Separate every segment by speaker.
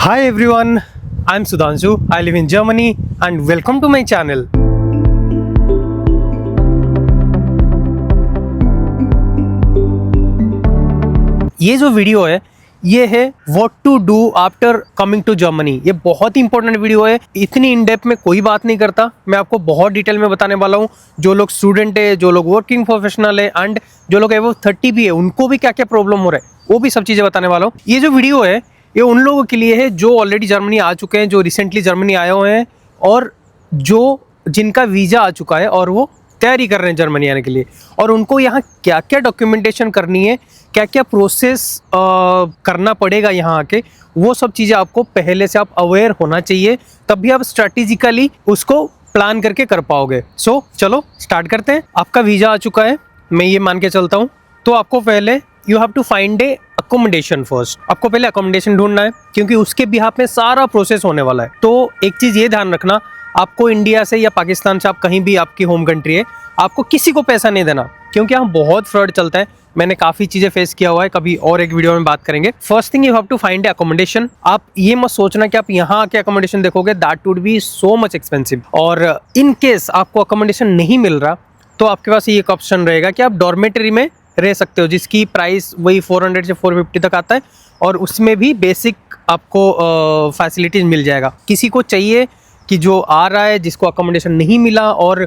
Speaker 1: Hi everyone, I'm Sudhanshu. I live in Germany and welcome to my channel. ये जो video है ये है what to do after coming to Germany. ये बहुत ही इंपॉर्टेंट वीडियो है। इतनी इन डेप्थ में कोई बात नहीं करता, मैं आपको बहुत डिटेल में बताने वाला हूँ। जो लोग स्टूडेंट है, जो लोग वर्किंग प्रोफेशनल है एंड जो लोग एबव 30 भी है, उनको भी क्या क्या प्रॉब्लम हो रहा है वो भी सब चीज़ें बताने वाला हूँ। ये जो वीडियो है ये उन लोगों के लिए है जो ऑलरेडी जर्मनी आ चुके हैं, जो रिसेंटली जर्मनी आए हुए हैं और जो जिनका वीज़ा आ चुका है और वो तैयारी कर रहे हैं जर्मनी आने के लिए, और उनको यहाँ क्या क्या डॉक्यूमेंटेशन करनी है, क्या क्या प्रोसेस करना पड़ेगा यहाँ आके, वो सब चीज़ें आपको पहले से आप अवेयर होना चाहिए, तभी आप स्ट्रैटेजिकली उसको प्लान करके कर पाओगे। सो चलो स्टार्ट करते हैं। आपका वीज़ा आ चुका है, मैं ये मान के चलता हूँ, तो आपको पहले you have to find a accommodation first. आपको पहले अकोमोडेशन ढूंढना है क्योंकि उसके बिहाफ में सारा प्रोसेस होने वाला है। तो एक चीज़ ये ध्यान रखना, आपको इंडिया से या पाकिस्तान से, आप कहीं भी आपकी होम कंट्री है, आपको किसी को पैसा नहीं देना क्योंकि यहाँ बहुत फ्रॉड चलता है। मैंने काफ़ी चीज़ें फेस किया हुआ है, कभी और एक वीडियो में बात करेंगे। First thing you have to find accommodation. आप ये मत सोचना कि आप यहाँ आके अकोमोडेशन देखोगे, that would be so much expensive. और इन केस आपको अकोमोडेशन नहीं मिल रहा तो आपके पास ये एक ऑप्शन रहेगा कि आप डॉर्मेटरी में रह सकते हो, जिसकी प्राइस वही 400 से 450 तक आता है, और उसमें भी बेसिक आपको फैसिलिटीज़ मिल जाएगा। किसी को चाहिए कि जो आ रहा है जिसको अकोमोडेशन नहीं मिला और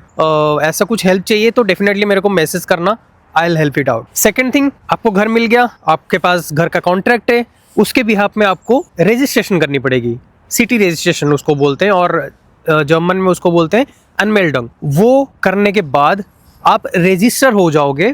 Speaker 1: ऐसा कुछ हेल्प चाहिए तो डेफिनेटली मेरे को मैसेज करना, I will help it out. Second thing, आपको घर मिल गया, आपके पास घर का कॉन्ट्रैक्ट है, उसके बिहाफ में आपको रजिस्ट्रेशन करनी पड़ेगी। सिटी रजिस्ट्रेशन उसको बोलते हैं और जर्मन में उसको बोलते हैं अनमेल्डंग। वो करने के बाद आप रजिस्टर हो जाओगे।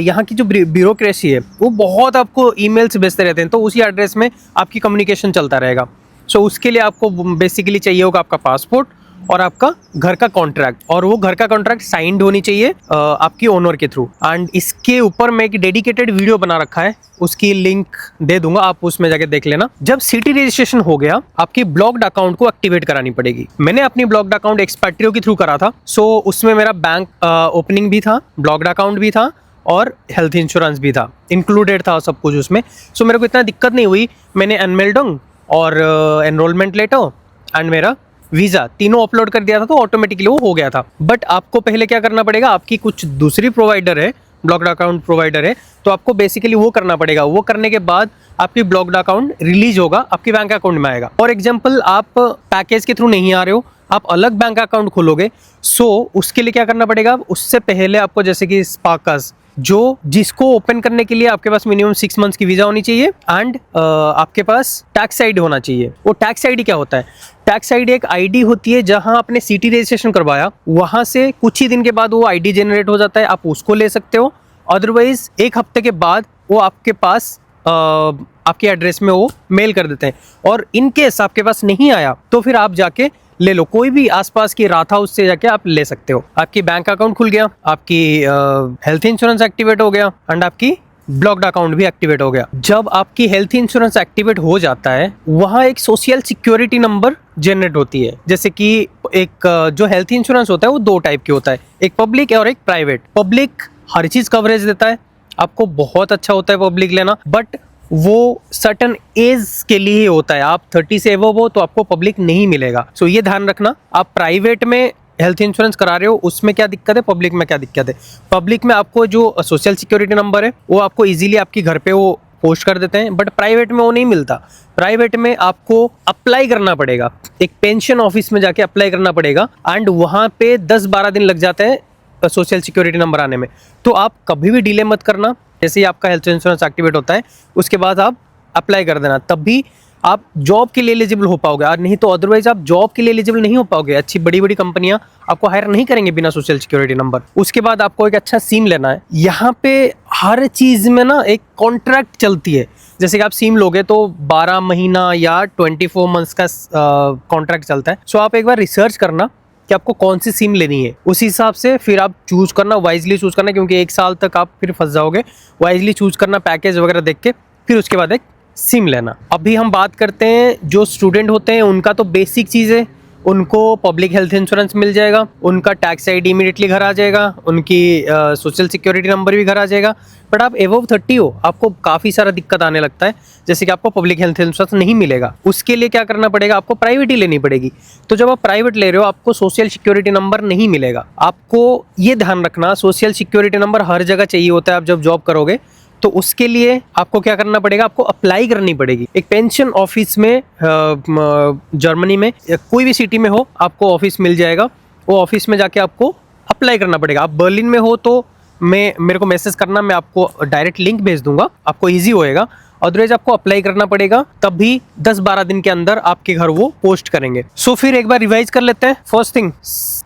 Speaker 1: यहाँ की जो ब्यूरोक्रेसी है वो बहुत आपको ईमेल्स भेजते रहते हैं, तो उसी एड्रेस में आपकी कम्युनिकेशन चलता रहेगा। सो उसके लिए आपको बेसिकली चाहिए होगा आपका पासपोर्ट और आपका घर का कॉन्ट्रैक्ट, और वो घर का कॉन्ट्रैक्ट साइंड होनी चाहिए आपकी ओनर के थ्रू। एंड इसके ऊपर मैं एक डेडिकेटेड वीडियो बना रखा है, उसकी लिंक दे दूंगा, आप उसमें जाके देख लेना। जब सिटी रजिस्ट्रेशन हो गया, आपकी ब्लॉक्ड अकाउंट को एक्टिवेट करानी पड़ेगी। मैंने अपनी ब्लॉक्ड अकाउंट एक्सपैट्रियो के थ्रू करा था, सो उसमें मेरा बैंक ओपनिंग भी था, ब्लॉक्ड अकाउंट भी था और हेल्थ इंश्योरेंस भी था, इंक्लूडेड था सब कुछ उसमें। सो मेरे को इतना दिक्कत नहीं हुई। मैंने अनमेल्डंग और एनरोलमेंट लेटर एंड मेरा वीज़ा तीनों अपलोड कर दिया था, तो ऑटोमेटिकली वो हो गया था। बट आपको पहले क्या करना पड़ेगा, आपकी कुछ दूसरी प्रोवाइडर है, ब्लॉक्ड अकाउंट प्रोवाइडर है, तो आपको बेसिकली वो करना पड़ेगा। वो करने के बाद आपकी ब्लॉक्ड अकाउंट रिलीज होगा, आपके बैंक अकाउंट में आएगा। फॉर एग्जाम्पल, आप पैकेज के थ्रू नहीं आ रहे हो, आप अलग बैंक अकाउंट खोलोगे, सो उसके लिए क्या करना पड़ेगा, उससे पहले आपको जैसे कि स्पार्कस, जो जिसको ओपन करने के लिए आपके पास मिनिमम 6 मंथ्स की वीजा होनी चाहिए एंड आपके पास टैक्स आईडी होना चाहिए। वो टैक्स आईडी क्या होता है? टैक्स आईडी एक आईडी होती है, जहां आपने सिटी रजिस्ट्रेशन करवाया वहां से कुछ ही दिन के बाद वो आईडी जनरेट हो जाता है, आप उसको ले सकते हो। अदरवाइज 1 हफ्ते के बाद वो आपके पास आपके एड्रेस में वो मेल कर देते हैं, और इन केस आपके पास नहीं आया तो फिर आप जाके ले लो, कोई भी आसपास की रात हाउस से जाके आप ले सकते हो। आपकी बैंक अकाउंट खुल गया, आपकी हेल्थ इंश्योरेंस एक्टिवेट हो गया एंड आपकी ब्लॉक्ड अकाउंट भी एक्टिवेट हो गया। जब आपकी हेल्थ इंश्योरेंस एक्टिवेट हो जाता है, वहाँ एक सोशल सिक्योरिटी नंबर जनरेट होती है। जैसे कि एक जो हेल्थ इंश्योरेंस होता है वो 2 टाइप की होता है, एक पब्लिक और एक प्राइवेट। पब्लिक हर चीज कवरेज देता है, आपको बहुत अच्छा होता है पब्लिक लेना, बट वो सर्टन एज के लिए ही होता है। आप 30 से एबव हो तो आपको पब्लिक नहीं मिलेगा। सो ये ध्यान रखना, आप प्राइवेट में हेल्थ इंश्योरेंस करा रहे हो उसमें क्या दिक्कत है, पब्लिक में क्या दिक्कत है। पब्लिक में आपको जो सोशल सिक्योरिटी नंबर है वो आपको इजीली आपकी घर पे वो पोस्ट कर देते हैं, बट प्राइवेट में वो नहीं मिलता। प्राइवेट में आपको अप्लाई करना पड़ेगा, एक पेंशन ऑफिस में जाके अप्लाई करना पड़ेगा, एंड वहाँ पे 10-12 दिन लग जाते हैं सोशल सिक्योरिटी नंबर आने में। तो आप कभी भी डिले मत करना, जैसे ही आपका हेल्थ इंश्योरेंस एक्टिवेट होता है उसके बाद आप अप्लाई कर देना, तभी आप जॉब के लिए एलिजिबल हो पाओगे, और नहीं तो अदरवाइज आप जॉब के लिए एलिजिबल नहीं हो पाओगे। अच्छी बड़ी बड़ी कंपनियां आपको हायर नहीं करेंगे बिना सोशल सिक्योरिटी नंबर। उसके बाद आपको एक अच्छा सिम लेना है। यहाँ पे हर चीज़ में ना एक कॉन्ट्रैक्ट चलती है, जैसे कि आप सिम लोगे तो 12 महीना या 24 मंथ्स का कॉन्ट्रैक्ट चलता है। सो आप एक बार रिसर्च करना कि आपको कौन सी सिम लेनी है, उस हिसाब से फिर आप चूज करना, वाइजली चूज करना, क्योंकि 1 साल तक आप फिर फंस जाओगे। वाइजली चूज करना, पैकेज वगैरह देख के, फिर उसके बाद एक सिम लेना। अभी हम बात करते हैं जो स्टूडेंट होते हैं उनका, तो बेसिक चीज़ है, उनको पब्लिक हेल्थ इंश्योरेंस मिल जाएगा, उनका टैक्स आईडी इमीडिएटली घर आ जाएगा, उनकी सोशल सिक्योरिटी नंबर भी घर आ जाएगा। बट आप एबव 30 हो, आपको काफ़ी सारा दिक्कत आने लगता है। जैसे कि आपको पब्लिक हेल्थ इंश्योरेंस नहीं मिलेगा, उसके लिए क्या करना पड़ेगा, आपको प्राइवेट ही लेनी पड़ेगी। तो जब आप प्राइवेट ले रहे हो आपको सोशल सिक्योरिटी नंबर नहीं मिलेगा। आपको ये ध्यान रखना, सोशल सिक्योरिटी नंबर हर जगह चाहिए होता है आप जब जॉब करोगे, तो उसके लिए आपको क्या करना पड़ेगा, आपको अप्लाई करनी पड़ेगी। एक पेंशन ऑफिस में जर्मनी में कोई भी सिटी में हो आपको ऑफिस मिल जाएगा, वो ऑफिस में जाके आपको अप्लाई करना पड़ेगा। आप बर्लिन में हो तो मेरे को मैसेज करना, मैं आपको डायरेक्ट लिंक भेज दूंगा, आपको ईजी होएगा। अदरवाइज आपको अप्लाई करना पड़ेगा, तब भी 10-12 दिन के अंदर आपके घर वो पोस्ट करेंगे। सो फिर एक बार रिवाइज कर लेते हैं। First thing,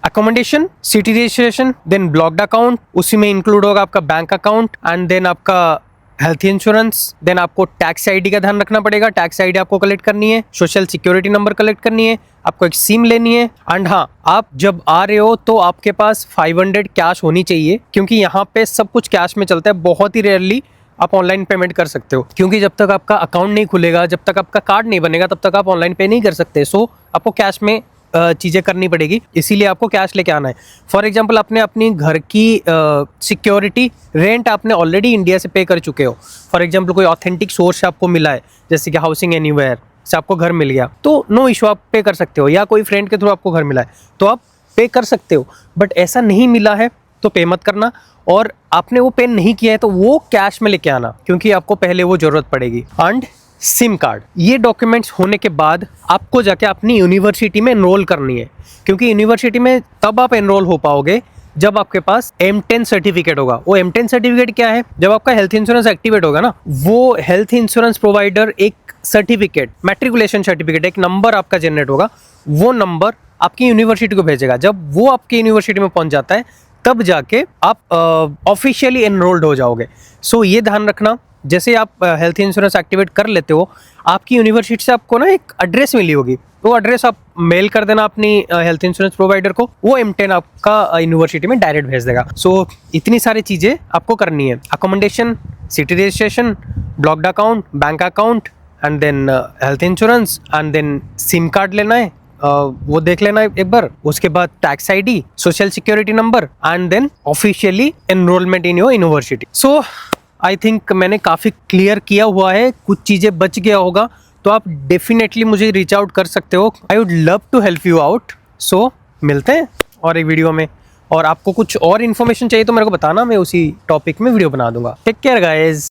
Speaker 1: accommodation, city registration, then blocked account, उसी में इंक्लूड होगा आपका बैंक अकाउंट, एंड देन आपका हेल्थ इंश्योरेंस। देन आपको टैक्स आईडी का ध्यान रखना पड़ेगा, टैक्स आईडी आपको कलेक्ट करनी है, सोशल सिक्योरिटी नंबर कलेक्ट करनी है, आपको एक सिम लेनी है। एंड हाँ, आप जब आ रहे हो तो आपके पास 500 कैश होनी चाहिए, क्योंकि यहाँ पे सब कुछ कैश में चलता है। बहुत ही रेयरली आप ऑनलाइन पेमेंट कर सकते हो, क्योंकि जब तक आपका अकाउंट नहीं खुलेगा, जब तक आपका कार्ड नहीं बनेगा, तब तक आप ऑनलाइन पे नहीं कर सकते। सो आपको कैश में चीज़ें करनी पड़ेगी, इसीलिए आपको कैश लेके आना है। फॉर एग्जांपल, आपने अपनी घर की सिक्योरिटी रेंट आपने ऑलरेडी इंडिया से पे कर चुके हो। फॉर एग्जांपल, कोई ऑथेंटिक सोर्स से आपको मिला है, जैसे कि हाउसिंग एनीवेयर से आपको घर मिल गया, तो नो इशू, आप पे कर सकते हो। या कोई फ्रेंड के थ्रू आपको घर मिला है तो आप पे कर सकते हो। बट ऐसा नहीं मिला है तो पे मत करना, और आपने वो पे नहीं किया है तो वो कैश में लेके आना, क्योंकि आपको पहले वो जरूरत पड़ेगी। एंड सिम कार्ड, ये डॉक्यूमेंट्स होने के बाद आपको जाके अपनी यूनिवर्सिटी में एनरोल करनी है, क्योंकि यूनिवर्सिटी में तब आप एनरोल हो पाओगे जब आपके पास M10 सर्टिफिकेट होगा। वो M10 सर्टिफिकेट क्या है, जब आपका हेल्थ इंश्योरेंस एक्टिवेट होगा ना, वो हेल्थ इंश्योरेंस प्रोवाइडर एक सर्टिफिकेट, मैट्रिकुलेशन सर्टिफिकेट, एक नंबर आपका जनरेट होगा, वो नंबर आपकी यूनिवर्सिटी को भेजेगा। जब वो आपकी यूनिवर्सिटी में पहुंच जाता है तब जाके आप ऑफिशियली एनरोल्ड हो जाओगे। सो ये ध्यान रखना, जैसे आप हेल्थ इंश्योरेंस एक्टिवेट कर लेते हो, आपकी यूनिवर्सिटी से आपको ना एक एड्रेस मिली होगी, वो एड्रेस आप मेल कर देना अपनी हेल्थ इंश्योरेंस प्रोवाइडर को, वो M10 आपका यूनिवर्सिटी में डायरेक्ट भेज देगा। सो इतनी सारी चीज़ें आपको करनी है, accommodation, city registration, blocked account, bank account, and then health insurance, and then SIM card लेना है, वो देख लेना एक बार। उसके बाद tax ID, social security number, and then officially enrolment in your university. So I think मैंने काफ़ी क्लियर किया हुआ है, कुछ चीज़ें बच गया होगा तो आप डेफिनेटली मुझे रीच आउट कर सकते हो। I would love to help you out. So मिलते हैं और एक वीडियो में, और आपको कुछ और इन्फॉर्मेशन चाहिए तो मेरे को बताना, मैं उसी टॉपिक में वीडियो बना दूंगा। Take care guys.